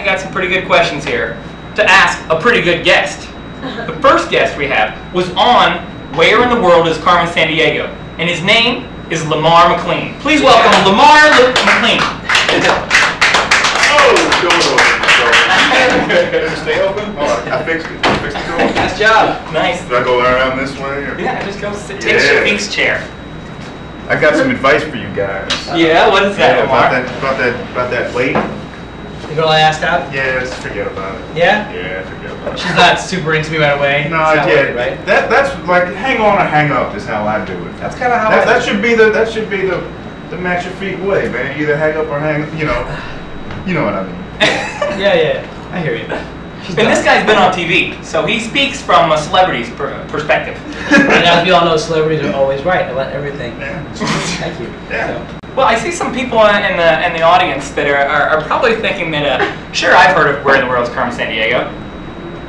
got some pretty good questions here to ask a pretty good guest. The first guest we have was on Where in the World is Carmen Sandiego? And his name is LeMar McLean. Please welcome LeMar McLean. Oh, does it stay open? Oh, I fixed it. Nice job. Nice. Do I go around this way? Or? Yeah, just go sit. Take Shafiq's chair. I got some advice for you guys. Yeah, what is that, About LeMar? that lady. The girl I asked out? Yeah, just forget about it. Yeah? Yeah, forget about it. She's not super into me right away. No, yeah. yeah, Right? that's like hang on or hang up is how I do it. That's kind of how that should be the match your feet way, man. Either hang up or hang, you know what I mean. Yeah, I hear you. And this guy's been on TV, so he speaks from a celebrity's perspective. And as we all know, celebrities are always right about everything. Yeah. Thank you. Yeah. So. Well, I see some people in the audience that are probably thinking that, sure, I've heard of Where in the World is Carmen Sandiego,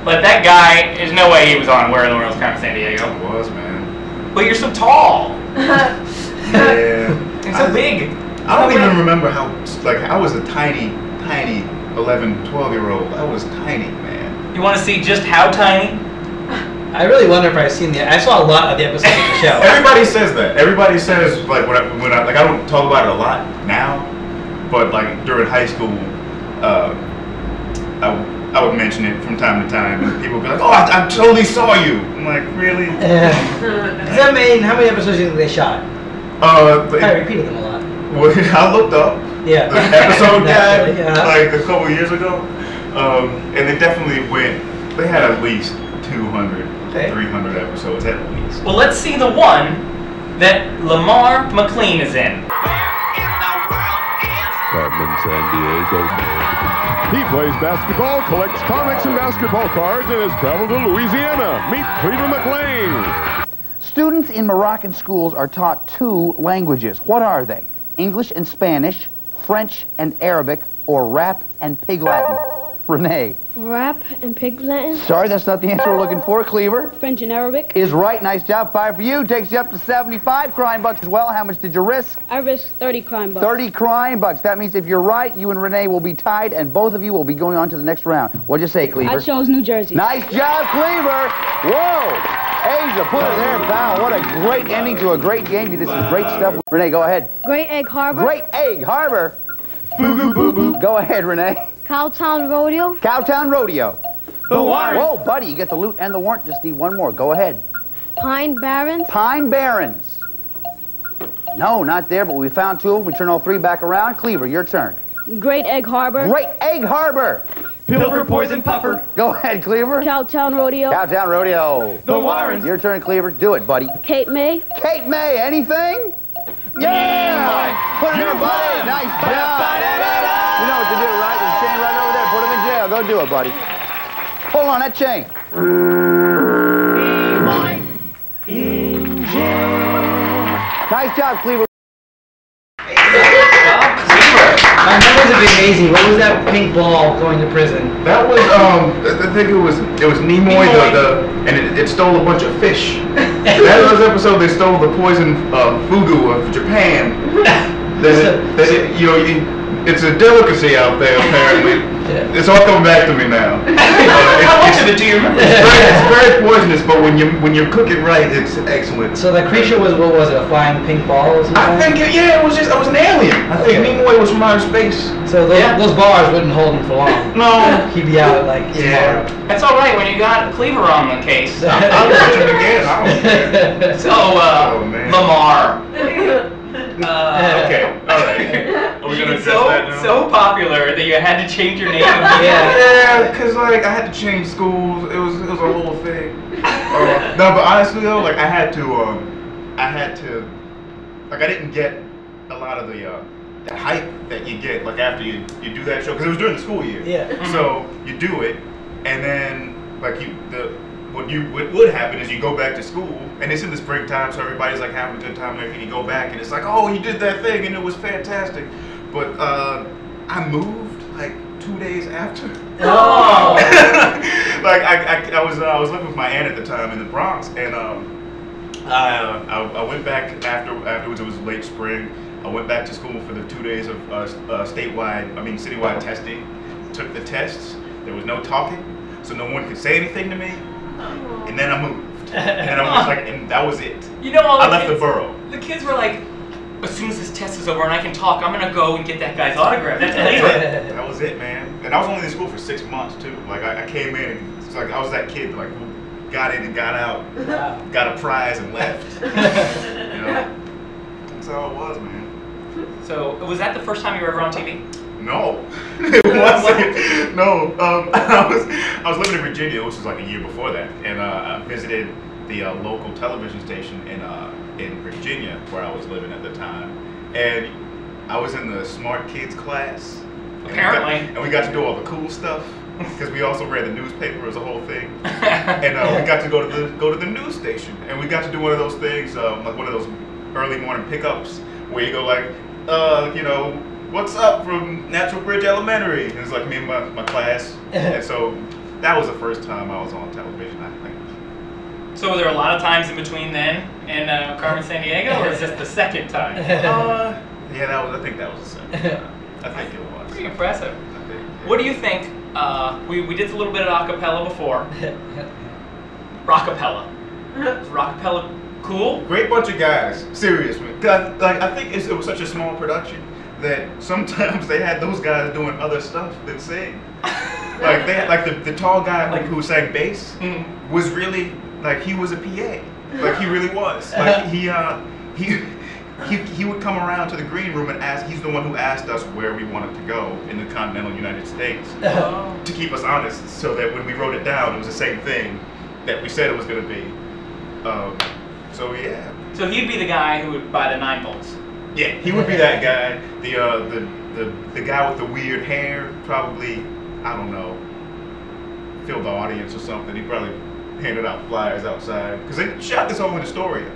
but that guy, there's no way he was on Where in the World is Carmen Sandiego. It was, man. But you're so tall. Yeah. And so big. I don't even remember how, like, I was a tiny 11, 12-year-old. I was tiny, man. You want to see just how tiny? I really wonder if I've seen I saw a lot of the episodes of the show. Everybody says that. Everybody says, like, when I like, I don't talk about it a lot now, but like during high school, I would mention it from time to time, and people would be like, "Oh, I totally saw you." I'm like, "Really?" Does that mean how many episodes do you think they shot? I repeated them a lot. Well, I looked up the episode guide like a couple years ago, and they definitely went. They had at least 200, 300 episodes at least. Well, let's see the one that LeMar McLean is in. Carmen Sandiego. He plays basketball, collects comics and basketball cards, and has traveled to Louisiana. Meet Cleveland McLean. Students in Moroccan schools are taught 2 languages. What are they? English and Spanish, French and Arabic, or rap and pig Latin? Renee. Rap and pig Latin. Sorry, that's not the answer we're looking for. Cleaver. French and Arabic. Is right. Nice job. 5 for you. Takes you up to 75 crime bucks as well. How much did you risk? I risked 30 crime bucks. 30 crime bucks. That means if you're right, you and Renee will be tied, and both of you will be going on to the next round. What'd you say, Cleaver? I chose New Jersey. Nice job, Cleaver. Whoa. Asia, put it there, pal. What a great ending to a great game. This is great stuff. Renee, go ahead. Great Egg Harbor. Great Egg Harbor. Boo-goo, boo-boo. Go ahead, Renee. Cowtown Rodeo. Cowtown Rodeo. The warrant. Whoa, buddy, you get the loot and the warrant. Just need one more. Go ahead. Pine Barrens. Pine Barrens. No, not there, but we found 2 of them. We turn all 3 back around. Cleaver, your turn. Great Egg Harbor. Great Egg Harbor. Pilfer, Poison, Puffer. Go ahead, Cleaver. Cowtown Rodeo. Cowtown Rodeo. The Warrens. Your turn, Cleaver. Do it, buddy. Cape May. Cape May, anything? Yeah! Put it in, buddy. Nice job. You know what to do, right? There's a chain right over there. Put him in jail. Go do it, buddy. Hold on that chain. In jail. Nice job, Cleaver. My memories have been amazing. What was that pink ball going to prison? That was I think it was Nimoy, and it stole a bunch of fish. That was the episode they stole the poison fugu of Japan. It's a delicacy out there apparently. Yeah. It's all coming back to me now. How much of it do you remember? It's very poisonous, but when you cook it right, it's excellent. So the creature was, what was it, a flying pink ball or something? I think it was an alien. I think Nimoy was from outer space. So those bars wouldn't hold him for long. No. He'd be out like tomorrow. That's all right when you got Cleaver on the case. I'll watch it again. I don't care. So, LeMar. Okay, all right. Are we gonna address that now? So popular that you had to change your name. Yeah, cause like I had to change schools. It was a whole thing. No, but honestly though, like I had to, like I didn't get a lot of the hype that you get like after you do that show, cause it was during the school year. Yeah. So you do it, and then like what would happen is you go back to school, and it's in the springtime, so everybody's like having a good time and everything. You go back, and it's like, oh, you did that thing, and it was fantastic. But I moved like 2 days after. Oh. Like I was living with my aunt at the time in the Bronx, and I went back afterwards. It was late spring. I went back to school for the 2 days of citywide testing took the tests. There was no talking, so no one could say anything to me. And then I moved. And I was like, and that was it. You know, all I left the borough. The kids were like, as soon as this test is over and I can talk, I'm gonna go and get that guy's autograph. That's amazing. That was it, man. And I was only in school for 6 months too. Like I came in, and it's like I was that kid like who got in and got out, got a prize and left. You know, that's how it was, man. So, was that the first time you were ever on TV? No, it wasn't. No, I was living in Virginia, which was like a year before that, and I visited the local television station in Virginia where I was living at the time, and I was in the smart kids class. Apparently. And we got to do all the cool stuff because we also read the newspaper as a whole thing, and we got to go to the news station, and we got to do one of those things, like one of those early morning pickups where you go like, you know, what's up from Natural Bridge Elementary? And it's like me and my class. And so that was the first time I was on television, I think. So were there a lot of times in between then and Carmen Sandiego, or is this the second time? Yeah, I think that was the second time. I think it was. Pretty impressive. I think, yeah. What do you think? We did a little bit of acapella before. Rockapella. Is rockapella cool? Great bunch of guys, serious. Like I think it was such a small production that sometimes they had those guys doing other stuff than sing. Like they had, like the tall guy who sang bass was really like he was a PA. Like he really was. Like he would come around to the green room and ask. He's the one who asked us where we wanted to go in the continental United States to keep us honest, so that when we wrote it down, it was the same thing that we said it was going to be. So yeah. So he'd be the guy who would buy the 9 volts. Yeah, he would be that guy. The guy with the weird hair, probably, I don't know, filled the audience or something. He probably handed out flyers outside because they shot this whole in Astoria.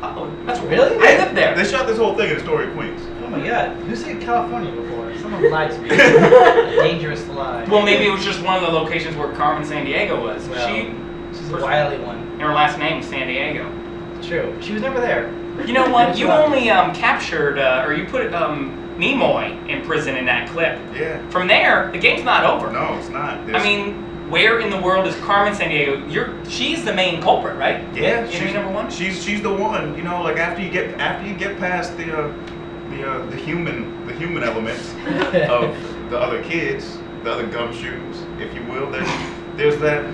Oh, that's Really? I lived there. They shot this whole thing in Astoria, Queens. Oh my God! Who said California before? Someone lied to me. Dangerous to lie. Well, maybe it was just one of the locations where Carmen Sandiego was. Well, she's a wily one. And her last name is Sandiego. It's true. She was never there. You know what? You only captured, or you put Nimoy in prison in that clip. Yeah. From there, the game's not over. No, it's not. I mean, where in the world is Carmen Sandiego? She's the main culprit, right? Yeah, she's number one. She's the one. You know, like after you get past the human elements of the other kids, the other gumshoes, if you will. There's that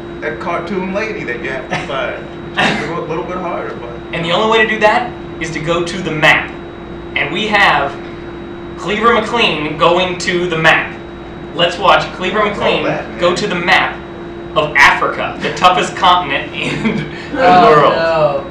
cartoon lady that you have to find. It's a little bit harder, but. And the only way to do that is to go to the map. And we have Cleaver McLean going to the map. Let's watch Cleaver McLean go to the map of Africa, the toughest continent in the world. No.